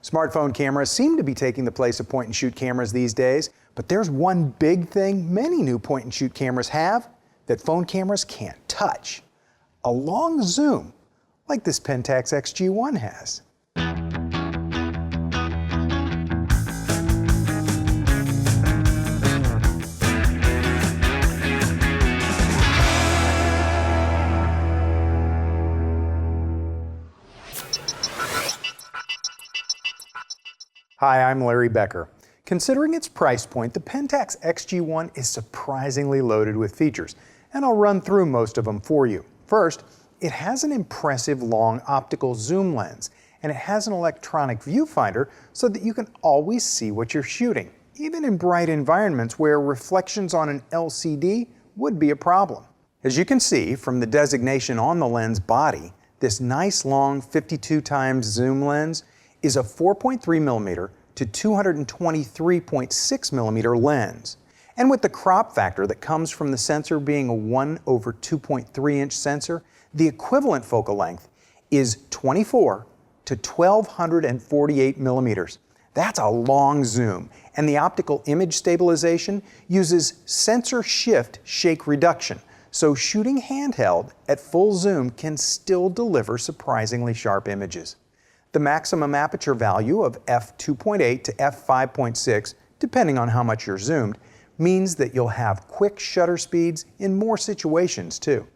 Smartphone cameras seem to be taking the place of point-and-shoot cameras these days, but there's one big thing many new point-and-shoot cameras have that phone cameras can't touch: a long zoom, like this Pentax XG-1 has. Hi, I'm Larry Becker. Considering its price point, the Pentax XG-1 is surprisingly loaded with features, and I'll run through most of them for you. First, it has an impressive long optical zoom lens, and it has an electronic viewfinder so that you can always see what you're shooting, even in bright environments where reflections on an LCD would be a problem. As you can see from the designation on the lens body, this nice long 52x zoom lens is a 4.3mm to 223.6mm lens. And with the crop factor that comes from the sensor being a 1/2.3-inch sensor, the equivalent focal length is 24 to 1248mm. That's a long zoom, and the optical image stabilization uses sensor shift shake reduction, so shooting handheld at full zoom can still deliver surprisingly sharp images. The maximum aperture value of f2.8 to f5.6, depending on how much you're zoomed, means that you'll have quick shutter speeds in more situations too.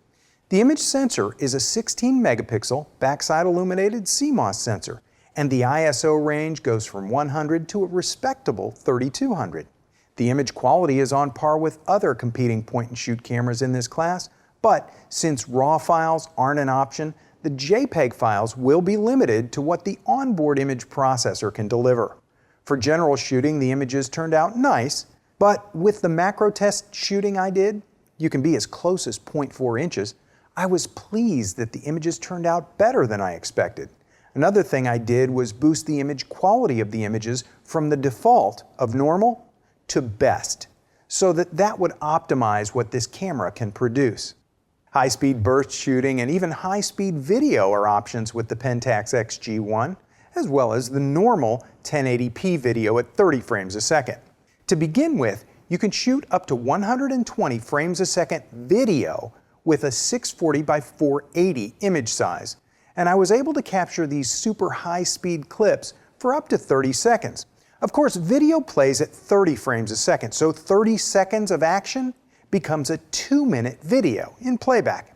The image sensor is a 16-megapixel backside illuminated CMOS sensor, and the ISO range goes from 100 to a respectable 3200. The image quality is on par with other competing point-and-shoot cameras in this class, but since RAW files aren't an option, the JPEG files will be limited to what the onboard image processor can deliver. For general shooting, the images turned out nice, but with the macro test shooting I did, you can be as close as 0.4 inches, I was pleased that the images turned out better than I expected. Another thing I did was boost the image quality of the images from the default of normal to best, so that would optimize what this camera can produce. High-speed burst shooting and even high-speed video are options with the Pentax XG-1, as well as the normal 1080p video at 30 frames a second. To begin with, you can shoot up to 120 frames a second video with a 640 by 480 image size, and I was able to capture these super high-speed clips for up to 30 seconds. Of course, video plays at 30 frames a second, so 30 seconds of action becomes a 2-minute video in playback.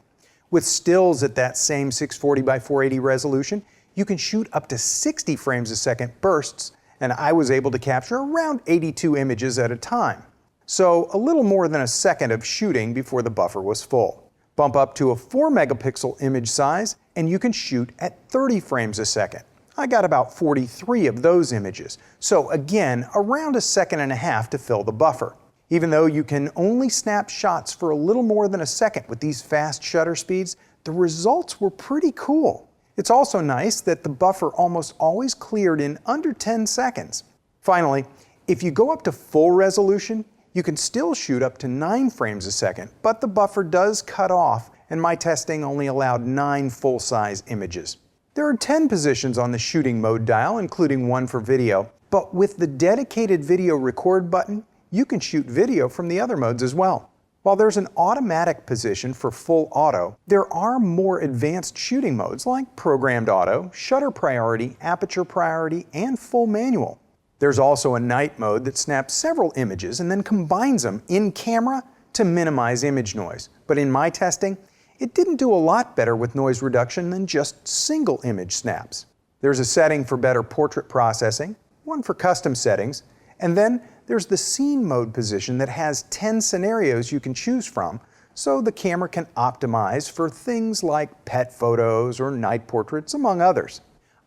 With stills at that same 640 by 480 resolution, you can shoot up to 60 frames a second bursts, and I was able to capture around 82 images at a time. So a little more than a second of shooting before the buffer was full. Bump up to a 4-megapixel image size, and you can shoot at 30 frames a second. I got about 43 of those images, so again, around a second and a half to fill the buffer. Even though you can only snap shots for a little more than a second with these fast shutter speeds, the results were pretty cool. It's also nice that the buffer almost always cleared in under 10 seconds. Finally, if you go up to full resolution, you can still shoot up to 9 frames a second, but the buffer does cut off, and my testing only allowed 9 full-size images. There are 10 positions on the shooting mode dial, including one for video, but with the dedicated video record button, you can shoot video from the other modes as well. While there's an automatic position for full auto, there are more advanced shooting modes like programmed auto, shutter priority, aperture priority, and full manual. There's also a night mode that snaps several images and then combines them in camera to minimize image noise. But in my testing, it didn't do a lot better with noise reduction than just single image snaps. There's a setting for better portrait processing, one for custom settings, and then there's the scene mode position that has 10 scenarios you can choose from, so the camera can optimize for things like pet photos or night portraits, among others.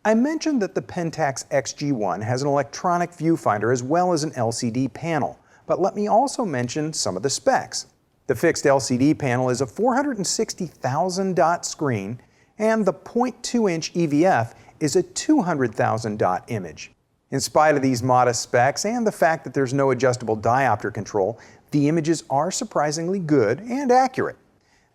I mentioned that the Pentax XG-1 has an electronic viewfinder as well as an LCD panel, but let me also mention some of the specs. The fixed LCD panel is a 460,000 dot screen, and the 0.2-inch EVF is a 200,000 dot image. In spite of these modest specs and the fact that there's no adjustable diopter control, the images are surprisingly good and accurate.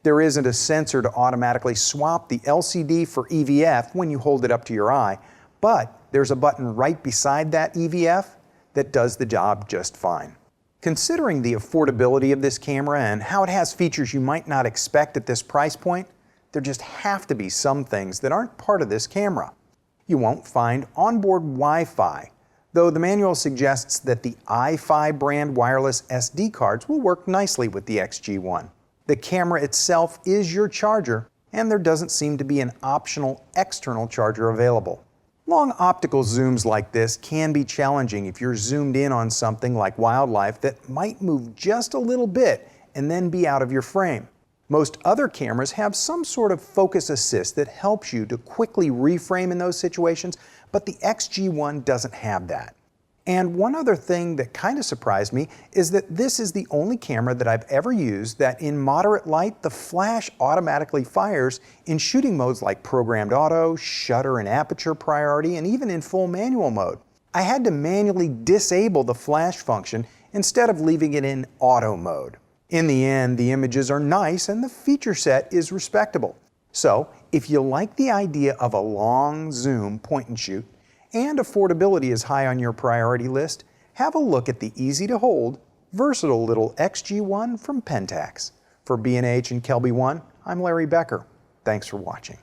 There isn't a sensor to automatically swap the LCD for EVF when you hold it up to your eye, but There's a button right beside that EVF that does the job just fine. Considering the affordability of this camera and how it has features you might not expect at this price point, there just have to be some things that aren't part of this camera. You won't find onboard Wi-Fi, though the manual suggests that the iFi brand wireless SD cards will work nicely with the XG-1. The camera itself is your charger, and there doesn't seem to be an optional external charger available. Long optical zooms like this can be challenging if you're zoomed in on something like wildlife that might move just a little bit and then be out of your frame. Most other cameras have some sort of focus assist that helps you to quickly reframe in those situations, but the XG-1 doesn't have that. And one other thing that kind of surprised me is that this is the only camera that I've ever used that in moderate light the flash automatically fires in shooting modes like programmed auto, shutter and aperture priority, and even in full manual mode. I had to manually disable the flash function instead of leaving it in auto mode. In the end, the images are nice and the feature set is respectable. So, if you like the idea of a long zoom point and shoot, and affordability is high on your priority list, have a look at the easy-to-hold, versatile little XG-1 from Pentax. For B&H and Kelby One, I'm Larry Becker. Thanks for watching.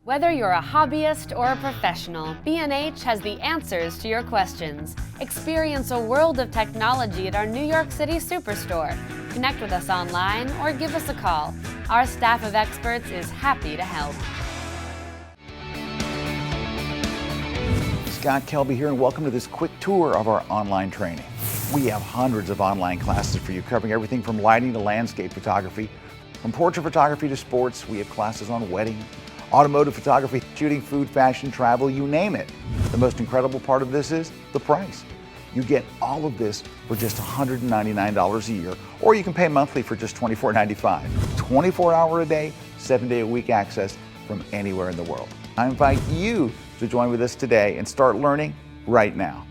Whether you're a hobbyist or a professional, B&H has the answers to your questions. Experience a world of technology at our New York City Superstore. Connect with us online or give us a call. Our staff of experts is happy to help. Scott Kelby here, and welcome to this quick tour of our online training. We have hundreds of online classes for you, covering everything from lighting to landscape photography. From portrait photography to sports, we have classes on wedding, automotive photography, shooting, food, fashion, travel, you name it. The most incredible part of this is the price. You get all of this for just $199 a year, or you can pay monthly for just $24.95. 24-hour a day, 7-day a week access from anywhere in the world. I invite you to join with us today and start learning right now.